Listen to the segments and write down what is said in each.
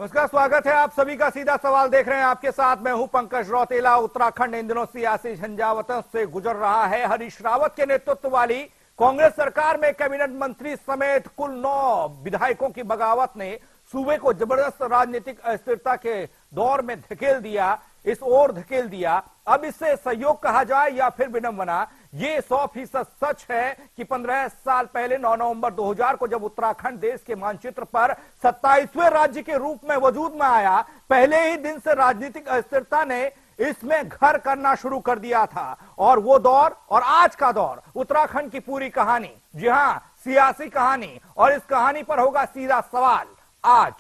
नमस्कार, स्वागत है आप सभी का। सीधा सवाल देख रहे हैं, आपके साथ मैं हूं पंकज रौतेला। उत्तराखंड इन दिनों सियासी झंझावातों से गुजर रहा है। हरीश रावत के नेतृत्व वाली कांग्रेस सरकार में कैबिनेट मंत्री समेत कुल 9 विधायकों की बगावत ने सूबे को जबरदस्त राजनीतिक अस्थिरता के दौर में धकेल दिया, इस ओर धकेल दिया। अब इससे सहयोग कहा जाए या फिर विडंबना, ये 100% सच है कि 15 साल पहले 9 नवंबर 2000 को जब उत्तराखंड देश के मानचित्र पर 27वें राज्य के रूप में वजूद में आया, पहले ही दिन से राजनीतिक अस्थिरता ने इसमें घर करना शुरू कर दिया था। और वो दौर और आज का दौर, उत्तराखंड की पूरी कहानी, जी हां, सियासी कहानी, और इस कहानी पर होगा सीधा सवाल आज।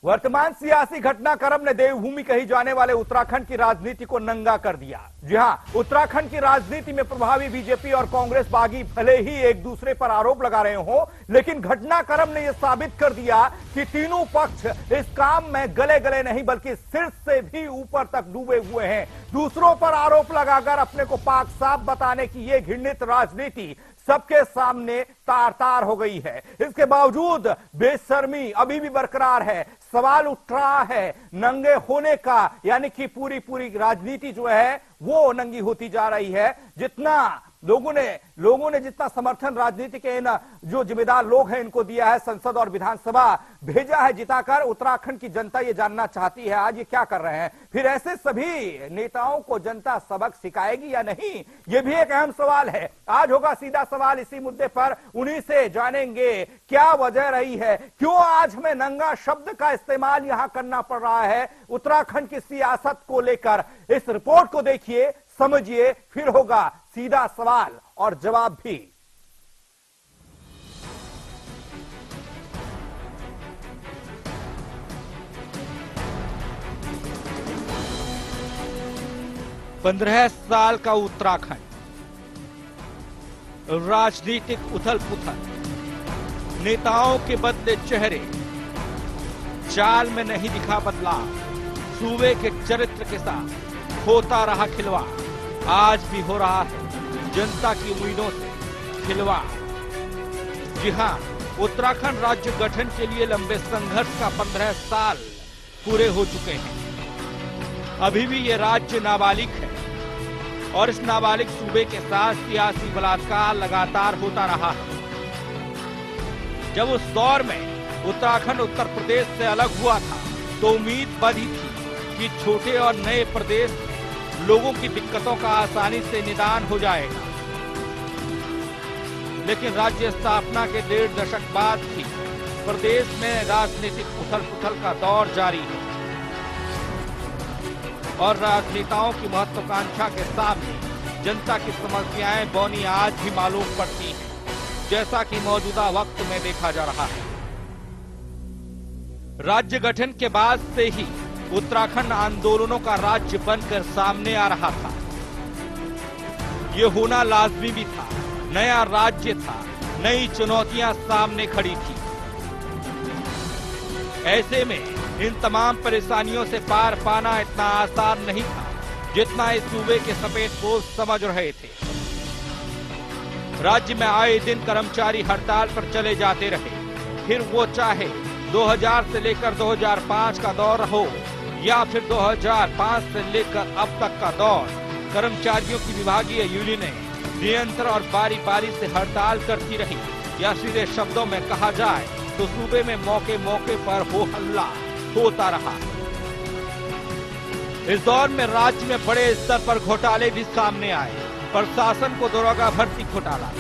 वर्तमान सियासी घटनाक्रम ने देवभूमि कही जाने वाले उत्तराखंड की राजनीति को नंगा कर दिया। जी हां, उत्तराखंड की राजनीति में प्रभावी बीजेपी और कांग्रेस बागी भले ही एक दूसरे पर आरोप लगा रहे हो, लेकिन घटनाक्रम ने यह साबित कर दिया कि तीनों पक्ष इस काम में गले गले नहीं बल्कि सिर से भी ऊपर तक डूबे हुए हैं। दूसरों पर आरोप लगाकर अपने को पाक साफ बताने की यह घृणित राजनीति सबके सामने तार तार हो गई है। इसके बावजूद बेशर्मी अभी भी बरकरार है। सवाल उठ रहा है नंगे होने का, यानी कि पूरी राजनीति जो है वो नंगी होती जा रही है। जितना लोगों ने जितना समर्थन राजनीति के इन जो जिम्मेदार लोग हैं इनको दिया है, संसद और विधानसभा भेजा है जिताकर, उत्तराखंड की जनता ये जानना चाहती है आज ये क्या कर रहे हैं। फिर ऐसे सभी नेताओं को जनता सबक सिखाएगी या नहीं, ये भी एक अहम सवाल है। आज होगा सीधा सवाल इसी मुद्दे पर, उन्हीं से जानेंगे क्या वजह रही है, क्यों आज हमें नंगा शब्द का इस्तेमाल यहां करना पड़ रहा है उत्तराखंड की सियासत को लेकर। इस रिपोर्ट को देखिए, समझिए, फिर होगा सीधा सवाल और जवाब भी। पंद्रह साल का उत्तराखंड, राजनीतिक उथल पुथल, नेताओं के बदले चेहरे, चाल में नहीं दिखा बदलाव, सूबे के चरित्र के साथ होता रहा खिलवाड़, आज भी हो रहा है जनता की उम्मीदों से खिलवाड़। जी हां, उत्तराखंड राज्य गठन के लिए लंबे संघर्ष का 15 साल पूरे हो चुके हैं। अभी भी ये राज्य नाबालिग है और इस नाबालिग सूबे के साथ सियासी बलात्कार लगातार होता रहा है। जब उस दौर में उत्तराखंड उत्तर प्रदेश से अलग हुआ था तो उम्मीद बंधी थी कि छोटे और नए प्रदेश लोगों की दिक्कतों का आसानी से निदान हो जाएगा। लेकिन राज्य स्थापना के 1.5 दशक बाद भी प्रदेश में राजनीतिक उथल पुथल का दौर जारी है और राजनेताओं की महत्वाकांक्षा के सामने जनता की समस्याएं बौनी आज भी मालूम पड़ती हैं, जैसा कि मौजूदा वक्त में देखा जा रहा है। राज्य गठन के बाद से ही उत्तराखंड आंदोलनों का राज्य बनकर सामने आ रहा था। ये होना लाजमी भी था, नया राज्य था, नई चुनौतियां सामने खड़ी थी। ऐसे में इन तमाम परेशानियों से पार पाना इतना आसान नहीं था जितना इस सूबे के सफेदपोश समझ रहे थे। राज्य में आए दिन कर्मचारी हड़ताल पर चले जाते रहे, फिर वो चाहे 2000 से लेकर 2005 का दौर हो या फिर 2005 से लेकर अब तक का दौर। कर्मचारियों की विभागीय यूनियनें निरंतर और बारी बारी से हड़ताल करती रही, या सीधे शब्दों में कहा जाए तो सूबे में मौके मौके पर हो हल्ला होता रहा। इस दौर में राज्य में बड़े स्तर पर घोटाले भी सामने आए। प्रशासन को दरोगा भर्ती घोटाला,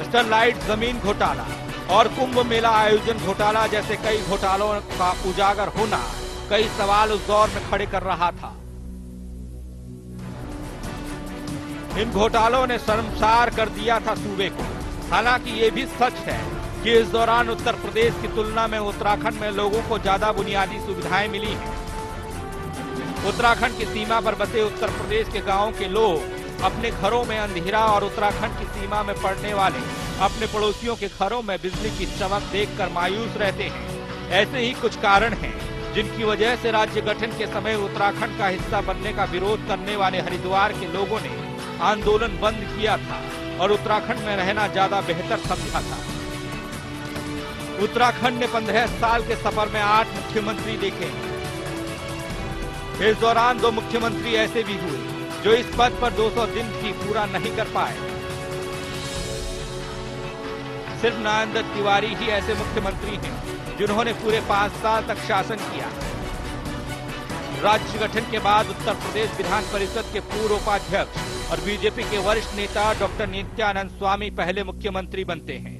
स्टरलाइट जमीन घोटाला और कुंभ मेला आयोजन घोटाला जैसे कई घोटालों का उजागर होना कई सवाल उस दौर में खड़े कर रहा था। इन घोटालों ने शर्मसार कर दिया था सूबे को। हालांकि ये भी सच है कि इस दौरान उत्तर प्रदेश की तुलना में उत्तराखंड में लोगों को ज्यादा बुनियादी सुविधाएं मिली हैं। उत्तराखंड की सीमा पर बसे उत्तर प्रदेश के गांवों के लोग अपने घरों में अंधेरा और उत्तराखंड की सीमा में पड़ने वाले अपने पड़ोसियों के घरों में बिजली की चमक देखकर मायूस रहते हैं। ऐसे ही कुछ कारण हैं जिनकी वजह से राज्य गठन के समय उत्तराखंड का हिस्सा बनने का विरोध करने वाले हरिद्वार के लोगों ने आंदोलन बंद किया था और उत्तराखंड में रहना ज्यादा बेहतर समझा था। उत्तराखंड ने 15 साल के सफर में 8 मुख्यमंत्री देखे हैं। इस दौरान 2 मुख्यमंत्री ऐसे भी हुए जो इस पद पर 200 दिन भी पूरा नहीं कर पाए। सिर्फ नरेंद्र तिवारी ही ऐसे मुख्यमंत्री हैं जिन्होंने पूरे 5 साल तक शासन किया। राज्य गठन के बाद उत्तर प्रदेश विधान परिषद के पूर्व उपाध्यक्ष और बीजेपी के वरिष्ठ नेता डॉक्टर नित्यानंद स्वामी पहले मुख्यमंत्री बनते हैं।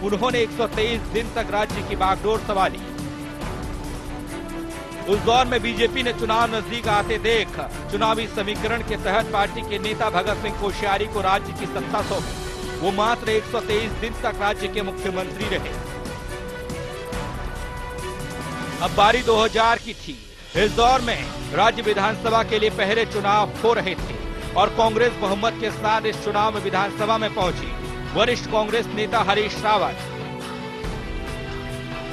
उन्होंने 123 दिन तक राज्य की बागडोर संभाली। उस दौर में बीजेपी ने चुनाव नजदीक आते देख चुनावी समीकरण के तहत पार्टी के नेता भगत सिंह कोश्यारी को राज्य की सत्ता सौंपी। वो मात्र 123 दिन तक राज्य के मुख्यमंत्री रहे। अब बारी 2000 की थी। इस दौर में राज्य विधानसभा के लिए पहले चुनाव हो रहे थे और कांग्रेस बहुमत के साथ इस चुनाव में विधानसभा में पहुंची। वरिष्ठ कांग्रेस नेता हरीश रावत,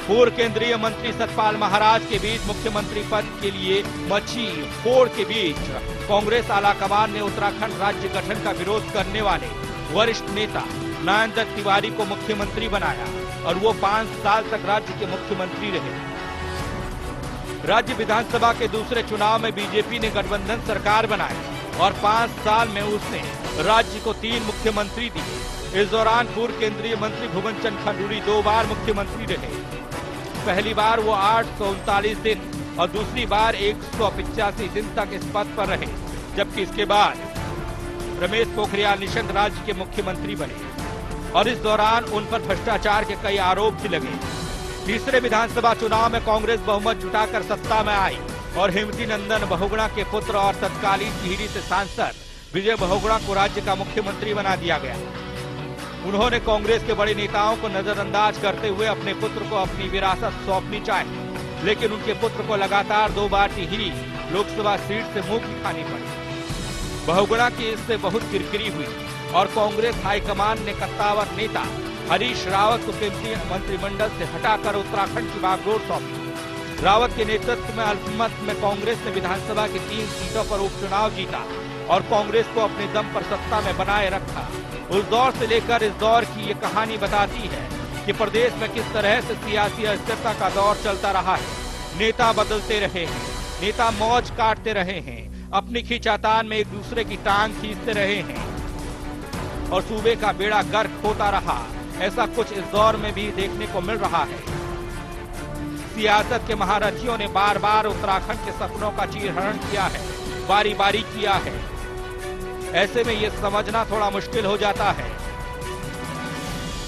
पूर्व केंद्रीय मंत्री सतपाल महाराज के बीच मुख्यमंत्री पद के लिए मची होड़ के बीच कांग्रेस आलाकमान ने उत्तराखंड राज्य गठन का विरोध करने वाले वरिष्ठ नेता नरेंद्र तिवारी को मुख्यमंत्री बनाया और वो 5 साल तक राज्य के मुख्यमंत्री रहे। राज्य विधानसभा के दूसरे चुनाव में बीजेपी ने गठबंधन सरकार बनाई और 5 साल में उसने राज्य को 3 मुख्यमंत्री दिए। इस दौरान पूर्व केंद्रीय मंत्री भुवन चंद खंडूरी 2 बार मुख्यमंत्री रहे। पहली बार वो 839 दिन और दूसरी बार 185 दिन तक इस पद पर रहे, जबकि इसके बाद रमेश पोखरियाल निशंक राज्य के मुख्यमंत्री बने और इस दौरान उन पर भ्रष्टाचार के कई आरोप भी लगे। तीसरे विधानसभा चुनाव में कांग्रेस बहुमत जुटाकर सत्ता में आई और हेमवती नंदन बहुगुणा के पुत्र और तत्कालीन टिहरी से सांसद विजय बहुगुणा को राज्य का मुख्यमंत्री बना दिया गया। उन्होंने कांग्रेस के बड़े नेताओं को नजरअंदाज करते हुए अपने पुत्र को अपनी विरासत सौंपनी चाहिए, लेकिन उनके पुत्र को लगातार 2 बार टिहरी लोकसभा सीट से मुंह की खानी पड़ी। बहुगुणा की इससे बहुत किरकिरी हुई और कांग्रेस हाईकमान ने कत्तावर नेता हरीश रावत को केंद्रीय मंत्रिमंडल से हटाकर उत्तराखंड की बागडोर सौंपी। रावत के नेतृत्व में अल्पमत में कांग्रेस ने विधानसभा की 3 सीटों पर उपचुनाव जीता और कांग्रेस को अपने दम पर सत्ता में बनाए रखा। उस दौर से लेकर इस दौर की ये कहानी बताती है कि प्रदेश में किस तरह से सियासी अस्थिरता का दौर चलता रहा है। नेता बदलते रहे हैं, नेता मौज काटते रहे हैं, अपनी खींचातान में एक दूसरे की टांग खींचते रहे हैं और सूबे का बेड़ा गर्क होता रहा। ऐसा कुछ इस दौर में भी देखने को मिल रहा है। सियासत के महारथियों ने बार बार उत्तराखंड के सपनों का चीरहरण किया है, बारी बारी किया है। ऐसे में ये समझना थोड़ा मुश्किल हो जाता है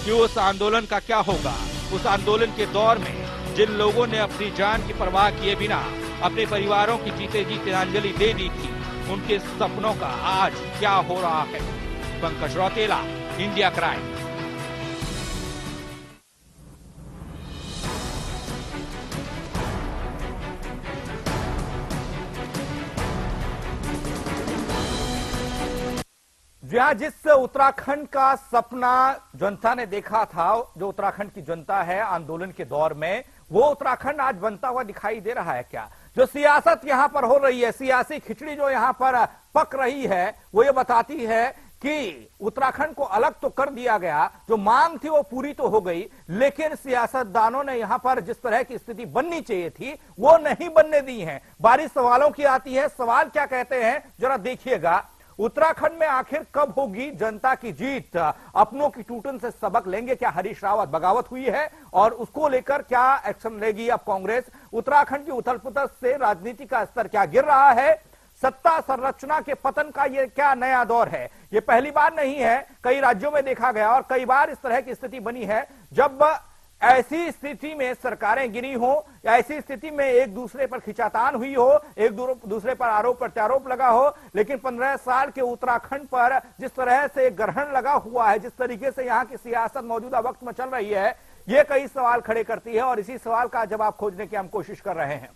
कि उस आंदोलन का क्या होगा। उस आंदोलन के दौर में जिन लोगों ने अपनी जान की परवाह किए बिना अपने परिवारों की जीते जी तिलांजलि दे दी थी, उनके सपनों का आज क्या हो रहा है। Pankaj Rautela, India crime. जी हाँ, जिस उत्तराखंड का सपना जनता ने देखा था, जो उत्तराखंड की जनता है आंदोलन के दौर में, वो उत्तराखंड आज बनता हुआ दिखाई दे रहा है क्या? जो सियासत यहां पर हो रही है, सियासी खिचड़ी जो यहां पर पक रही है, वो ये बताती है कि उत्तराखंड को अलग तो कर दिया गया, जो मांग थी वो पूरी तो हो गई, लेकिन सियासतदानों ने यहां पर जिस तरह की स्थिति बननी चाहिए थी वो नहीं बनने दी है। बारी सवालों की आती है, सवाल क्या कहते हैं जरा देखिएगा। उत्तराखंड में आखिर कब होगी जनता की जीत? अपनों की टूटन से सबक लेंगे क्या हरीश रावत? बगावत हुई है और उसको लेकर क्या एक्शन लेगी अब कांग्रेस? उत्तराखंड की उथल पुथल से राजनीति का स्तर क्या गिर रहा है? सत्ता संरचना के पतन का ये क्या नया दौर है? ये पहली बार नहीं है, कई राज्यों में देखा गया और कई बार इस तरह की स्थिति बनी है जब ऐसी स्थिति में सरकारें गिरी हो, ऐसी स्थिति में एक दूसरे पर खिंचातान हुई हो, एक दूसरे पर आरोप प्रत्यारोप लगा हो। लेकिन 15 साल के उत्तराखंड पर जिस तरह से ग्रहण लगा हुआ है, जिस तरीके से यहाँ की सियासत मौजूदा वक्त में चल रही है, ये कई सवाल खड़े करती है और इसी सवाल का जवाब खोजने की हम कोशिश कर रहे हैं।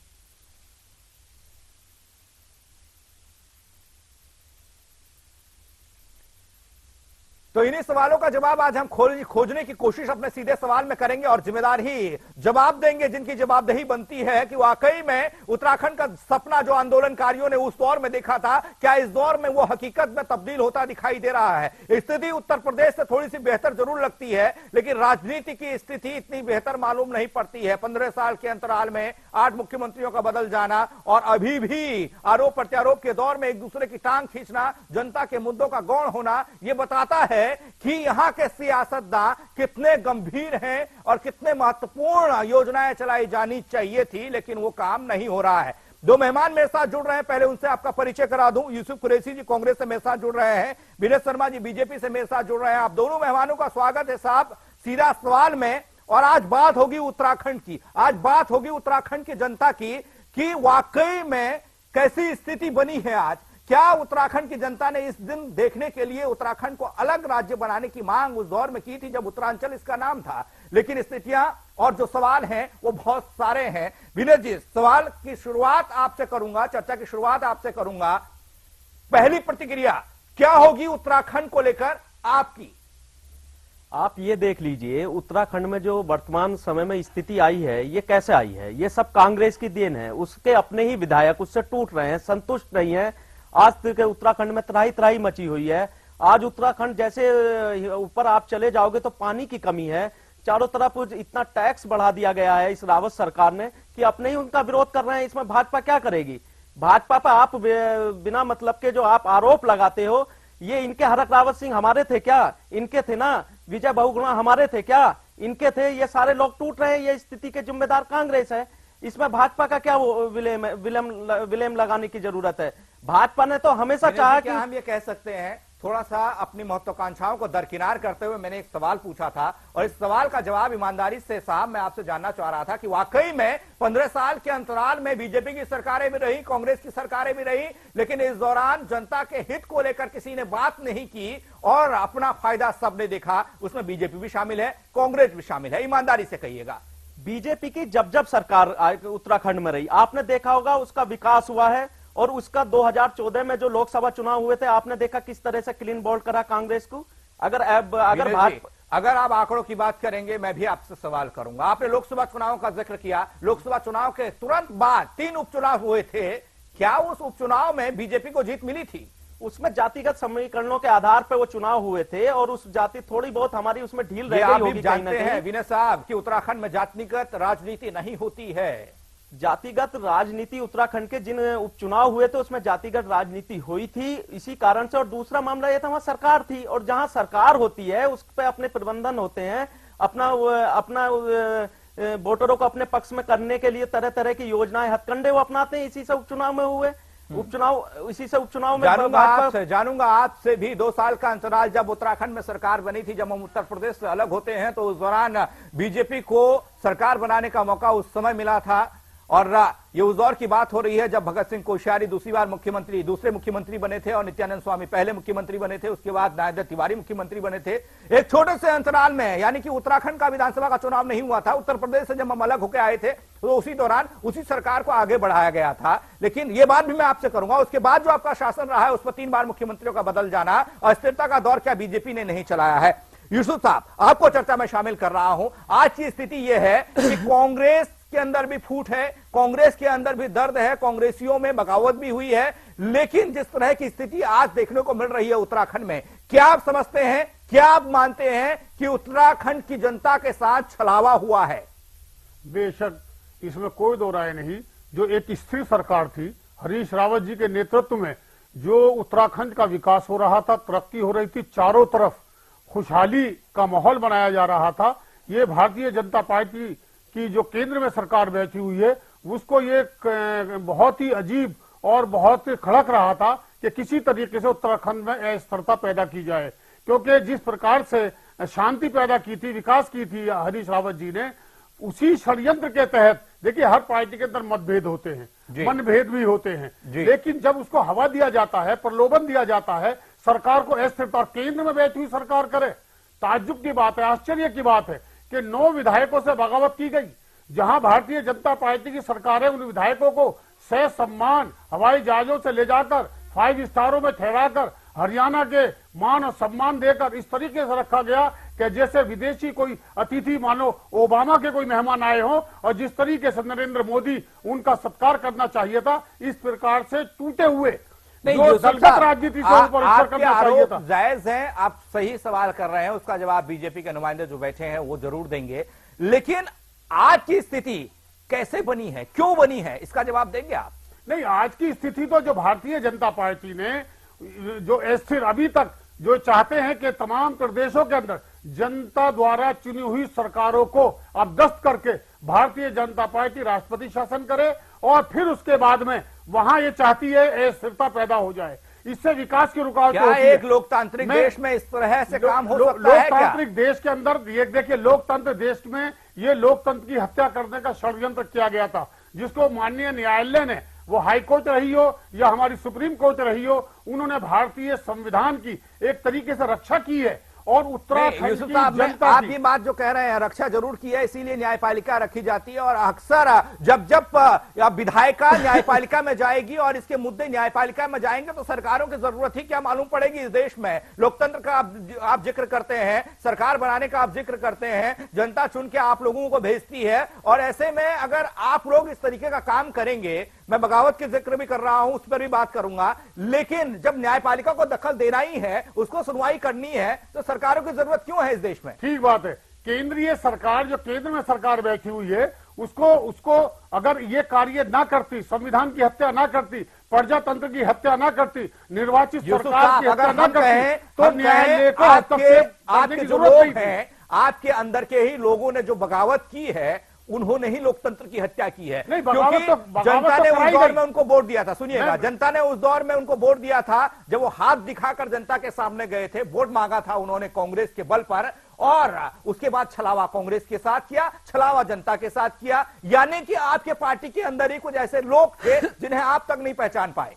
तो इन्हीं सवालों का जवाब आज हम खोजने की कोशिश अपने सीधे सवाल में करेंगे और जिम्मेदार ही जवाब देंगे, जिनकी जवाबदेही बनती है कि वाकई में उत्तराखंड का सपना जो आंदोलनकारियों ने उस दौर में देखा था, क्या इस दौर में वो हकीकत में तब्दील होता दिखाई दे रहा है। स्थिति उत्तर प्रदेश से थोड़ी सी बेहतर जरूर लगती है, लेकिन राजनीति की स्थिति इतनी बेहतर मालूम नहीं पड़ती है। 15 साल के अंतराल में 8 मुख्यमंत्रियों का बदल जाना और अभी भी आरोप प्रत्यारोप के दौर में एक दूसरे की टांग खींचना, जनता के मुद्दों का गौण होना, यह बताता है कि यहां के सियासतदान कितने गंभीर हैं और कितने महत्वपूर्ण योजनाएं चलाई जानी चाहिए थी, लेकिन वो काम नहीं हो रहा है। दो मेहमान मेरे साथ जुड़ रहे हैं, पहले उनसे आपका परिचय करा दूं। यूसुफ कुरैशी जी कांग्रेस से मेरे साथ जुड़ रहे हैं, विनय शर्मा जी बीजेपी से मेरे साथ जुड़ रहे हैं। आप दोनों मेहमानों का स्वागत है साहब सीधा सवाल में। और आज बात होगी उत्तराखंड की, आज बात होगी उत्तराखंड की जनता की कि वाकई में कैसी स्थिति बनी है आज। क्या उत्तराखंड की जनता ने इस दिन देखने के लिए उत्तराखंड को अलग राज्य बनाने की मांग उस दौर में की थी जब उत्तरांचल इसका नाम था, लेकिन स्थितियां और जो सवाल हैं वो बहुत सारे हैं। विनय जी, सवाल की शुरुआत आपसे करूंगा, चर्चा की शुरुआत आपसे करूंगा। पहली प्रतिक्रिया क्या होगी उत्तराखंड को लेकर आपकी? आप ये देख लीजिए, उत्तराखंड में जो वर्तमान समय में स्थिति आई है, ये कैसे आई है? ये सब कांग्रेस की देन है। उसके अपने ही विधायक उससे टूट रहे हैं, संतुष्ट नहीं है। आज तक उत्तराखंड में त्राही त्राही मची हुई है। आज उत्तराखंड जैसे ऊपर आप चले जाओगे तो पानी की कमी है, चारों तरफ इतना टैक्स बढ़ा दिया गया है इस रावत सरकार ने कि अपने ही उनका विरोध कर रहे हैं। इसमें भाजपा क्या करेगी? भाजपा पर आप बिना मतलब के जो आप आरोप लगाते हो, ये इनके हरक रावत सिंह हमारे थे क्या? इनके थे ना। विजय बहुगुणा हमारे थे क्या? इनके थे। ये सारे लोग टूट रहे हैं, ये स्थिति के जिम्मेदार कांग्रेस है। इसमें भाजपा का क्या विलेम लगाने की जरूरत है? भाजपा ने तो हमेशा चाहा कि हम ये कह सकते हैं, थोड़ा सा अपनी महत्वाकांक्षाओं को दरकिनार करते हुए मैंने एक सवाल पूछा था और इस सवाल का जवाब ईमानदारी से साहब मैं आपसे जानना चाह रहा था कि वाकई में 15 साल के अंतराल में बीजेपी की सरकारें भी रही, कांग्रेस की सरकारें भी रही, लेकिन इस दौरान जनता के हित को लेकर किसी ने बात नहीं की और अपना फायदा सबने देखा। उसमें बीजेपी भी शामिल है, कांग्रेस भी शामिल है। ईमानदारी से कहिएगा। बीजेपी की जब सरकार उत्तराखंड में रही, आपने देखा होगा उसका विकास हुआ है। और उसका 2014 में जो लोकसभा चुनाव हुए थे, आपने देखा किस तरह से क्लीन बोल्ड करा कांग्रेस को। अगर आप आंकड़ों की बात करेंगे, मैं भी आपसे सवाल करूंगा। आपने लोकसभा चुनाव का जिक्र किया, लोकसभा चुनाव के तुरंत बाद 3 उपचुनाव हुए थे। क्या उस उपचुनाव में बीजेपी को जीत मिली थी? उसमें जातिगत समीकरणों के आधार पर वो चुनाव हुए थे और उस जाति थोड़ी बहुत हमारी उसमें ढील रह गई होगी। जानते हैं विनय साहब कि उत्तराखंड में जातिगत राजनीति नहीं होती है। जातिगत राजनीति उत्तराखंड के जिन उपचुनाव हुए थे उसमें जातिगत राजनीति हुई थी इसी कारण से। और दूसरा मामला यह था वहां सरकार थी, और जहां सरकार होती है उस पर अपने प्रबंधन होते हैं, अपना वोटरों को अपने पक्ष में करने के लिए तरह तरह की योजनाएं, हथकंडे वो अपनाते हैं। इसी से उपचुनाव में हुए इसी से उपचुनाव में जानूंगा आपसे भी 2 साल का अंतराल जब उत्तराखंड में सरकार बनी थी, जब हम उत्तर प्रदेश से अलग होते हैं तो उस दौरान बीजेपी को सरकार बनाने का मौका उस समय मिला था। और ये उस दौर की बात हो रही है जब भगत सिंह कोश्यारी दूसरे मुख्यमंत्री बने थे और नित्यानंद स्वामी पहले मुख्यमंत्री बने थे। उसके बाद नागेंद्र तिवारी मुख्यमंत्री बने थे। एक छोटे से अंतराल में, यानी कि उत्तराखंड का विधानसभा का चुनाव नहीं हुआ था, उत्तर प्रदेश से जब हम अलग होकर आए थे तो उसी दौरान उसी सरकार को आगे बढ़ाया गया था। लेकिन ये बात भी मैं आपसे करूंगा, उसके बाद जो आपका शासन रहा है उस पर 3 बार मुख्यमंत्रियों का बदल जाना और स्थिरता का दौर क्या बीजेपी ने नहीं चलाया है? यूसुफ साहब, आपको चर्चा में शामिल कर रहा हूं। आज की स्थिति यह है कि कांग्रेस के अंदर भी फूट है, कांग्रेस के अंदर भी दर्द है, कांग्रेसियों में बगावत भी हुई है। लेकिन जिस तरह की स्थिति आज देखने को मिल रही है उत्तराखंड में, क्या आप समझते हैं, क्या आप मानते हैं कि उत्तराखंड की जनता के साथ छलावा हुआ है? बेशक, इसमें कोई दो राय नहीं। जो एक स्थिर सरकार थी हरीश रावत जी के नेतृत्व में, जो उत्तराखंड का विकास हो रहा था, तरक्की हो रही थी, चारों तरफ खुशहाली का माहौल बनाया जा रहा था, ये भारतीय जनता पार्टी की जो केंद्र में सरकार बैठी हुई है उसको ये बहुत ही अजीब और बहुत खड़क रहा था कि किसी तरीके से उत्तराखंड में अस्थिरता पैदा की जाए। क्योंकि जिस प्रकार से शांति पैदा की थी, विकास की थी हरीश रावत जी ने, उसी षड्यंत्र के तहत, देखिए हर पार्टी के अंदर मतभेद होते हैं, मनभेद भी होते हैं, लेकिन जब उसको हवा दिया जाता है, प्रलोभन दिया जाता है सरकार को अस्थिरता, और केंद्र में बैठी हुई सरकार करे, ताज्जुब की बात है, आश्चर्य की बात है कि 9 विधायकों से बगावत की गई। जहां भारतीय जनता पार्टी की सरकार है, उन विधायकों को सह सम्मान हवाई जहाजों से ले जाकर 5 स्टारों में ठहराकर हरियाणा के मान और सम्मान देकर इस तरीके से रखा गया कि जैसे विदेशी कोई अतिथि मानो ओबामा के कोई मेहमान आए हों, और जिस तरीके से नरेंद्र मोदी उनका सत्कार करना चाहिए था, इस प्रकार से टूटे हुए नहीं, जो दलगत राजनीति से ऊपर ऊपर करना चाहिए था। जायज है, आप सही सवाल कर रहे हैं, उसका जवाब बीजेपी के नुमाइंदे जो बैठे हैं वो जरूर देंगे, लेकिन आज की स्थिति कैसे बनी है, क्यों बनी है, इसका जवाब देंगे आप? नहीं, आज की स्थिति तो जो भारतीय जनता पार्टी ने जो अस्थिर अभी तक जो चाहते हैं कि तमाम प्रदेशों के अंदर जनता द्वारा चुनी हुई सरकारों को अपदस्थ करके भारतीय जनता पार्टी राष्ट्रपति शासन करे, और फिर उसके बाद में वहां ये चाहती है अस्थिरता पैदा हो जाए, इससे विकास की रुकावट क्या एक लोकतांत्रिक देश में इस तरह से काम हो सकता है क्या? लोकतांत्रिक देश के अंदर ये देखिए, लोकतंत्र देश में ये लोकतंत्र की हत्या करने का षड्यंत्र किया गया था, जिसको माननीय न्यायालय ने, वो हाई कोर्ट रही हो या हमारी सुप्रीम कोर्ट रही हो, उन्होंने भारतीय संविधान की एक तरीके से रक्षा की है। और उत्तराखंड की जनता, आप ये बात जो कह रहे हैं रक्षा जरूर की है, इसीलिए न्यायपालिका रखी जाती है, और अक्सर जब विधायिका न्यायपालिका में जाएगी और इसके मुद्दे न्यायपालिका में जाएंगे तो सरकारों की जरूरत ही क्या मालूम पड़ेगी इस देश में। लोकतंत्र का आप जिक्र करते हैं, सरकार बनाने का आप जिक्र करते हैं, जनता चुन के आप लोगों को भेजती है, और ऐसे में अगर आप लोग इस तरीके का काम करेंगे, मैं बगावत के जिक्र भी कर रहा हूं, उस पर भी बात करूंगा, लेकिन जब न्यायपालिका को दखल देना ही है, उसको सुनवाई करनी है, तो सरकारों की जरूरत क्यों है इस देश में? ठीक बात है। केंद्रीय सरकार, जो केंद्र में सरकार बैठी हुई है, उसको अगर ये कार्य ना करती, संविधान की हत्या ना करती, प्रजातंत्र की हत्या ना करती, निर्वाचित सरकार की हत्या ना करती, तो न्यायालय को आपके जो लोग हैं, आपके अंदर के ही लोगों ने जो बगावत की है, उन्होंने ही लोकतंत्र की हत्या की है, क्योंकि जनता ने उस दौर में उनको वोट दिया था। सुनिएगा, जनता ने उस दौर में उनको वोट दिया था जब वो हाथ दिखाकर जनता के सामने गए थे, वोट मांगा था उन्होंने कांग्रेस के बल पर, और उसके बाद छलावा कांग्रेस के साथ किया, छलावा जनता के साथ किया, यानी कि आपके पार्टी के अंदर ही कुछ ऐसे लोग थे जिन्हें आप तक नहीं पहचान पाए।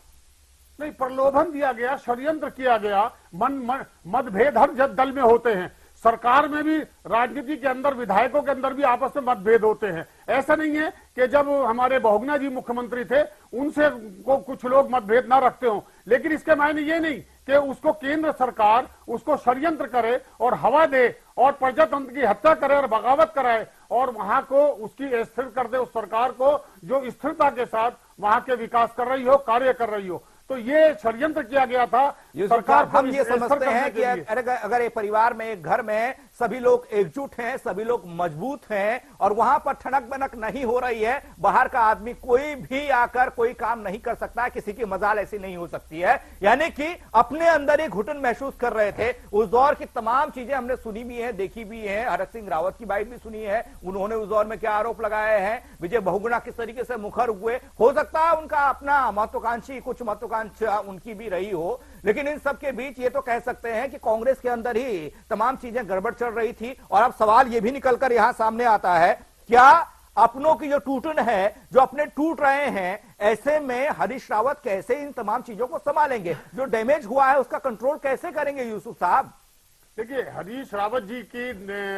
नहीं, प्रलोभन दिया गया, षड्यंत्र किया गया, मतभेद हर दल में होते हैं, सरकार में भी, राजनीति के अंदर, विधायकों के अंदर भी आपस में मतभेद होते हैं। ऐसा नहीं है कि जब हमारे बहुगुणा जी मुख्यमंत्री थे उनसे को कुछ लोग मतभेद ना रखते हो, लेकिन इसके मायने ये नहीं कि उसको केंद्र सरकार उसको षड्यंत्र करे और हवा दे और प्रजातंत्र की हत्या करे और बगावत कराए और वहां को उसकी स्थिर कर दे, उस सरकार को जो स्थिरता के साथ वहां के विकास कर रही हो, कार्य कर रही हो। तो ये षड्यंत्र किया गया था सरकार। हम ये समझते हैं कि अगर एक परिवार में, एक घर में सभी लोग एकजुट हैं, सभी लोग मजबूत हैं, और वहां पर ठनक बनक नहीं हो रही है, बाहर का आदमी कोई भी आकर कोई काम नहीं कर सकता, किसी की मजाल ऐसी नहीं हो सकती है, यानी कि अपने अंदर एक घुटन महसूस कर रहे थे। उस दौर की तमाम चीजें हमने सुनी भी है, देखी भी है, हरक सिंह रावत की बाइट भी सुनी है, उन्होंने उस दौर में क्या आरोप लगाए हैं, विजय बहुगुणा किस तरीके से मुखर हुए, हो सकता है उनका अपना महत्वाकांक्षी, कुछ महत्वाकांक्षा उनकी भी रही हो, लेकिन इन सब के बीच ये तो कह सकते हैं कि कांग्रेस के अंदर ही तमाम चीजें गड़बड़ चल रही थी। और अब सवाल ये भी निकलकर यहां सामने आता है, क्या अपनों की जो टूटन है, जो अपने टूट रहे हैं, ऐसे में हरीश रावत कैसे इन तमाम चीजों को संभालेंगे, जो डैमेज हुआ है उसका कंट्रोल कैसे करेंगे यूसुफ साहब? देखिए, हरीश रावत जी की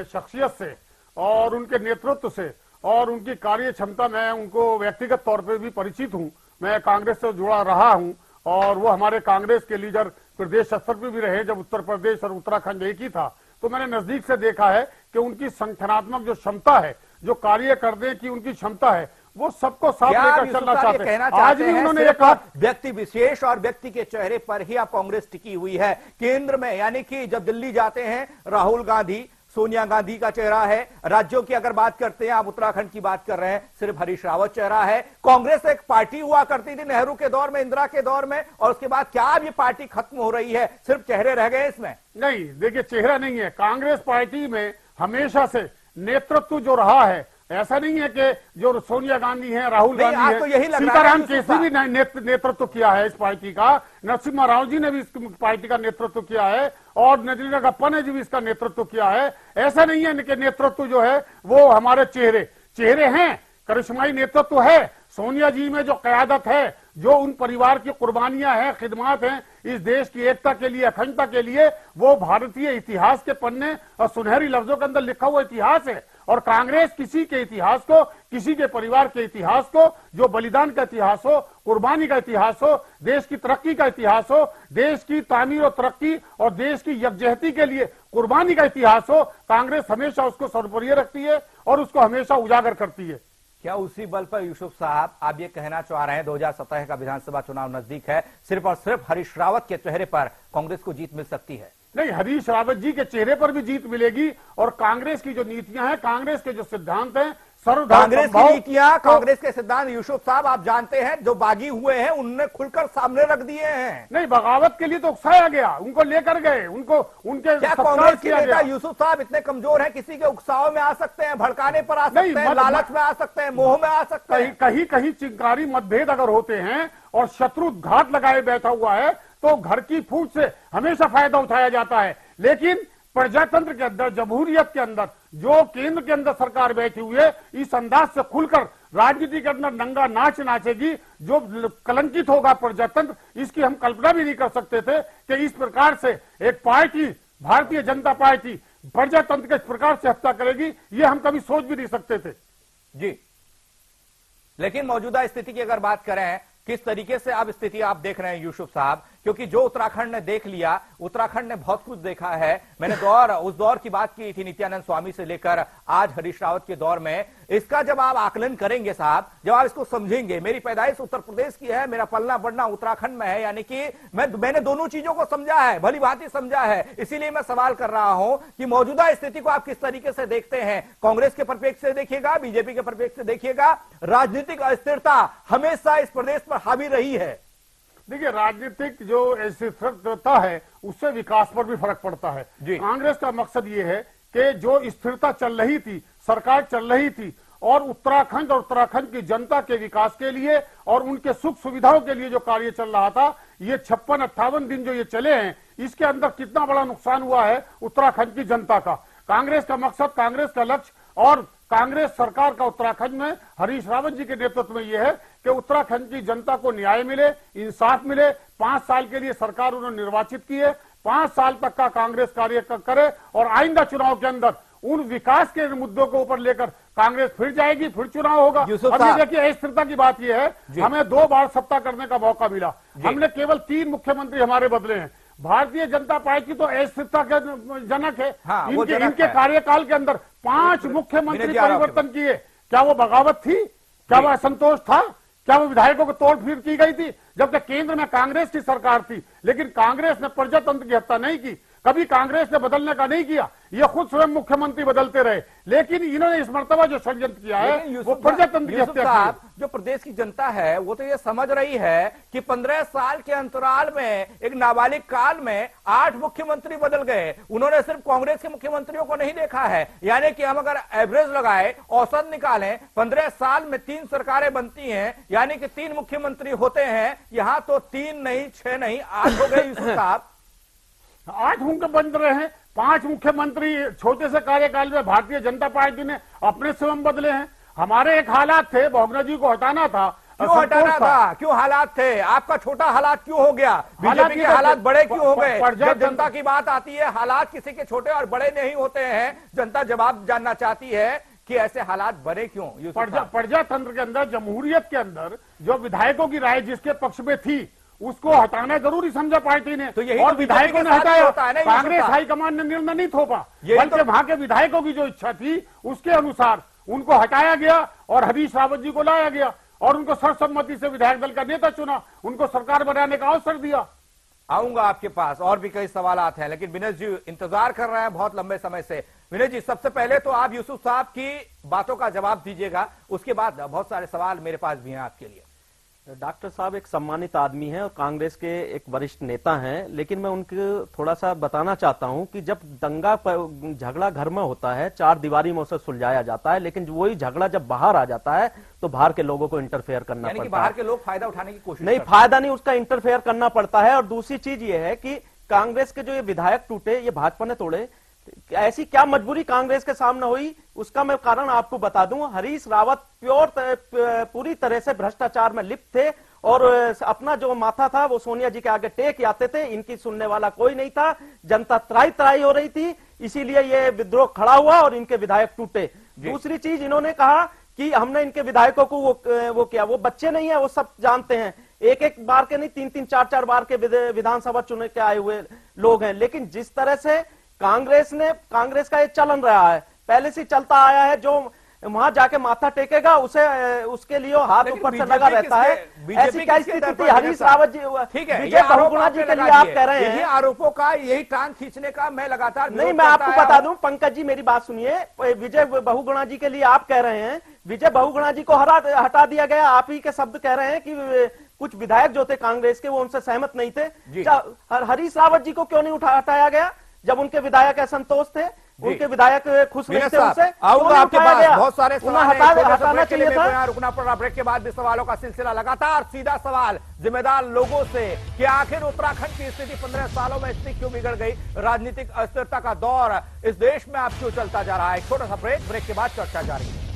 शख्सियत से और उनके नेतृत्व से और उनकी कार्य क्षमता, मैं उनको व्यक्तिगत तौर पर भी परिचित हूं, मैं कांग्रेस से जुड़ा रहा हूं, और वो हमारे कांग्रेस के लीडर प्रदेश स्तर पर भी रहे जब उत्तर प्रदेश और उत्तराखंड एक ही था, तो मैंने नजदीक से देखा है कि उनकी संगठनात्मक जो क्षमता है, जो कार्य करने की उनकी क्षमता है, वो सबको साथ लेकर चलना चाहते हैं। आज भी उन्होंने ये कहा, व्यक्ति विशेष और व्यक्ति के चेहरे पर ही आप कांग्रेस टिकी हुई है केंद्र में, यानी कि जब दिल्ली जाते हैं राहुल गांधी, सोनिया गांधी का चेहरा है, राज्यों की अगर बात करते हैं, आप उत्तराखंड की बात कर रहे हैं, सिर्फ हरीश रावत चेहरा है। कांग्रेस एक पार्टी हुआ करती थी नेहरू के दौर में, इंदिरा के दौर में, और उसके बाद क्या अब ये पार्टी खत्म हो रही है, सिर्फ चेहरे रह गए इसमें? नहीं, देखिए, चेहरा नहीं है। कांग्रेस पार्टी में हमेशा से नेतृत्व जो रहा है, ऐसा नहीं है कि जो सोनिया गांधी है, राहुल गांधी है, तो यही सीताराम केसरी भी नेतृत्व किया है इस पार्टी का, नरसिम्हा राव जी ने भी इस पार्टी का नेतृत्व किया है, और नजरीना गप्पा ने भी इसका नेतृत्व किया है। ऐसा नहीं है कि नेतृत्व जो है वो हमारे चेहरे हैं, करिश्माई नेतृत्व है। सोनिया जी में जो क़यादत है, जो उन परिवार की कुर्बानियां हैं, खिदमात हैं इस देश की एकता के लिए, अखंडता के लिए, वो भारतीय इतिहास के पन्ने और सुनहरी लफ्जों के अंदर लिखा हुआ इतिहास है। और कांग्रेस किसी के इतिहास को, किसी के परिवार के इतिहास को, जो बलिदान का इतिहास हो, कुर्बानी का इतिहास हो, देश की तरक्की का इतिहास हो, देश की तामीर और तरक्की और देश की यकजहती के लिए कुर्बानी का इतिहास हो, कांग्रेस हमेशा उसको सर्वोपरि रखती है और उसको हमेशा उजागर करती है। क्या उसी बल पर यूसुफ साहब आप ये कहना चाह रहे हैं 2017 का विधानसभा चुनाव नजदीक है, सिर्फ और सिर्फ हरीश रावत के चेहरे पर कांग्रेस को जीत मिल सकती है? नहीं, हरीश रावत जी के चेहरे पर भी जीत मिलेगी और कांग्रेस की जो नीतियां हैं, कांग्रेस के जो सिद्धांत हैं, कांग्रेस की नीतियां, कांग्रेस के सिद्धांत यूसुफ साहब आप जानते हैं, जो बागी हुए हैं उनने खुलकर सामने रख दिए हैं। नहीं, बगावत के लिए तो उकसाया गया, उनको लेकर गए, उनको उनके क्या कांग्रेस के नेता यूसुफ साहब इतने कमजोर हैं, किसी के उकसाव में आ सकते हैं, भड़काने पर आ सकते हैं, लालच में आ सकते हैं, मोह में आ सकते हैं? कहीं कहीं चिंगारी मतभेद अगर होते हैं और शत्रु घात लगाए बैठा हुआ है तो घर की फूट से हमेशा फायदा उठाया जाता है। लेकिन प्रजातंत्र के अंदर, जमहूरियत के अंदर, जो केंद्र के अंदर सरकार बैठी हुई है, इस अंदाज से खुलकर राजनीति के अंदर नंगा नाच नाचेगी, जो कलंकित होगा प्रजातंत्र, इसकी हम कल्पना भी नहीं कर सकते थे कि इस प्रकार से एक पार्टी, भारतीय जनता पार्टी, प्रजातंत्र के इस प्रकार से हत्या करेगी, ये हम कभी सोच भी नहीं सकते थे। जी, लेकिन मौजूदा स्थिति की अगर बात करें, किस तरीके से अब स्थिति आप देख रहे हैं यूसुफ साहब? क्योंकि जो उत्तराखंड ने देख लिया, उत्तराखंड ने बहुत कुछ देखा है। मैंने उस दौर की बात की थी नित्यानंद स्वामी से लेकर आज हरीश रावत के दौर में। इसका जब आप आकलन करेंगे साहब, जब आप इसको समझेंगे, मेरी पैदाइश उत्तर प्रदेश की है, मेरा पलना बढ़ना उत्तराखंड में है, यानी कि मैंने दोनों चीजों को समझा है, भली भांति समझा है। इसीलिए मैं सवाल कर रहा हूं कि मौजूदा स्थिति को आप किस तरीके से देखते हैं? कांग्रेस के परिप्रेक्ष्य से देखिएगा, बीजेपी के परिप्रेक्ष्य से देखिएगा, राजनीतिक अस्थिरता हमेशा इस प्रदेश पर हावी रही है। देखिए, राजनीतिक जो स्थिरता है उससे विकास पर भी फर्क पड़ता है। कांग्रेस का मकसद ये है कि जो स्थिरता चल रही थी, सरकार चल रही थी, और उत्तराखंड और उत्तराखंड की जनता के विकास के लिए और उनके सुख सुविधाओं के लिए जो कार्य चल रहा था, ये 56-58 दिन जो ये चले हैं, इसके अंदर कितना बड़ा नुकसान हुआ है उत्तराखंड की जनता का। कांग्रेस का मकसद, कांग्रेस का लक्ष्य और कांग्रेस सरकार का उत्तराखंड में हरीश रावत जी के नेतृत्व में यह है कि उत्तराखंड की जनता को न्याय मिले, इंसाफ मिले। 5 साल के लिए सरकार उन्होंने निर्वाचित की है, 5 साल तक का कांग्रेस कार्य करे और आइंदा चुनाव के अंदर उन विकास के मुद्दों को ऊपर लेकर कांग्रेस फिर जाएगी, फिर चुनाव होगा। अब ये देखिए, अस्थिरता की बात यह है, हमें 2 बार सत्ता करने का मौका मिला, हमने केवल 3 मुख्यमंत्री हमारे बदले हैं। भारतीय जनता पार्टी तो अस्थिरता के जनक है। हाँ, इनके कार्यकाल के अंदर 5 मुख्यमंत्री परिवर्तन किए। क्या वो बगावत थी? क्या वो असंतोष था? क्या वो विधायकों को तोड़ फोड़ की गई थी? जबकि केंद्र में कांग्रेस की सरकार थी, लेकिन कांग्रेस ने प्रजातंत्र की हत्या नहीं की, कभी कांग्रेस ने बदलने का नहीं किया, ये खुद स्वयं मुख्यमंत्री बदलते रहे। लेकिन इन्होंने इस मर्तबा जो षड्यंत्र किया है वो प्रजातंत्र की हत्या की। जो प्रदेश की जनता है वो तो ये समझ रही है कि 15 साल के अंतराल में, एक नाबालिग काल में 8 मुख्यमंत्री बदल गए। उन्होंने सिर्फ कांग्रेस के मुख्यमंत्रियों को नहीं देखा है, यानी कि हम अगर एवरेज लगाए, औसत निकालें, 15 साल में 3 सरकारें बनती हैं, यानी कि 3 मुख्यमंत्री होते हैं। यहां तो 3 नहीं, 6 नहीं, 8 हो गए यूसुफ साहब। 8 उनके बन रहे हैं। 5 मुख्यमंत्री छोटे से कार्यकाल में भारतीय जनता पार्टी ने अपने स्वयं बदले हैं। हमारे एक हालात थे, बहुगुणा जी को हटाना था। क्यों हटाना था? क्यों हालात थे? आपका छोटा हालात क्यों हो गया? बीजेपी के हालात बड़े क्यों हो गए? जब जनता की बात आती है, हालात किसी के छोटे और बड़े नहीं होते हैं। जनता जवाब जानना चाहती है कि ऐसे हालात बने क्यों? प्रजातंत्र के अंदर, जमहूरियत के अंदर जो विधायकों की राय जिसके पक्ष में थी, उसको हटाना जरूरी समझा पार्टी ने, तो यही और तो विधायकों ने हटाया। कांग्रेस हाईकमान ने निर्णय नहीं थोपा, बल्कि वहां के विधायकों की जो इच्छा थी उसके अनुसार उनको हटाया गया और हरीश रावत जी को लाया गया और उनको सर्वसम्मति से विधायक दल का नेता चुना, उनको सरकार बनाने का अवसर दिया। आऊंगा आपके पास, और भी कई सवालात हैं, लेकिन विनय जी इंतजार कर रहे हैं बहुत लंबे समय से। विनय जी, सबसे पहले तो आप यूसुफ साहब की बातों का जवाब दीजिएगा, उसके बाद बहुत सारे सवाल मेरे पास भी हैं आपके लिए। डॉक्टर साहब एक सम्मानित आदमी हैं और कांग्रेस के एक वरिष्ठ नेता हैं, लेकिन मैं उनको थोड़ा सा बताना चाहता हूं कि जब दंगा झगड़ा घर में होता है, 4 दीवारी में उसे सुलझाया जाता है, लेकिन वही झगड़ा जब बाहर आ जाता है तो बाहर के लोगों को इंटरफेयर करना पड़ता है। बाहर के लोग फायदा उठाने की कोशिश नहीं, फायदा नहीं, उसका इंटरफेयर करना पड़ता है। और दूसरी चीज ये है कि कांग्रेस के जो ये विधायक टूटे, ये भाजपा ने तोड़े, ऐसी क्या मजबूरी कांग्रेस के सामने हुई, उसका मैं कारण आपको बता दूं। हरीश रावत पूरी तरह से भ्रष्टाचार में लिप्त थे और अपना जो माथा था वो सोनिया जी के आगे टेक आते थे। इनकी सुनने वाला कोई नहीं था, जनता त्राही त्राही हो रही थी, इसीलिए ये विद्रोह खड़ा हुआ और इनके विधायक टूटे। दूसरी चीज इन्होंने कहा कि हमने इनके विधायकों को वो किया, वो बच्चे नहीं है, वो सब जानते हैं, एक एक बार के नहीं 3-3 4-4 बार के विधानसभा चुने के आए हुए लोग हैं। लेकिन जिस तरह से कांग्रेस का ये चलन रहा है, पहले से चलता आया है, जो वहां जाके माथा टेकेगा उसके लिए हाथ ऊपर से लगा रहता है। ऐसी क्या स्थिति हरीश रावत जी, ठीक है, विजय बहुगुणा जी के लिए आप कह रहे हैं, आरोपों का यही टांग खींचने का मैं लगातार नहीं, मैं आपको बता दूं पंकज जी, मेरी बात सुनिए, विजय बहुगुणा जी के लिए आप कह रहे हैं विजय बहुगुणा जी को हटा दिया गया, आप ही के शब्द कह रहे हैं कि कुछ विधायक जो थे कांग्रेस के वो उनसे सहमत नहीं थे। हरीश रावत जी को क्यों नहीं हटाया गया जब उनके विधायक असंतोष थे, उनके विधायक खुश नहीं थे उनसे? आऊंगा आपके पास, बहुत सारे सवाल हटाना चाहिए था। रुकना पड़ रहा, ब्रेक के बाद भी सवालों का सिलसिला लगातार। सीधा सवाल जिम्मेदार लोगों से कि आखिर उत्तराखंड की स्थिति 15 सालों में इतनी क्यों बिगड़ गई? राजनीतिक अस्थिरता का दौर इस देश में अब क्यों चलता जा रहा है? एक छोटा सा ब्रेक के बाद चर्चा जारी है।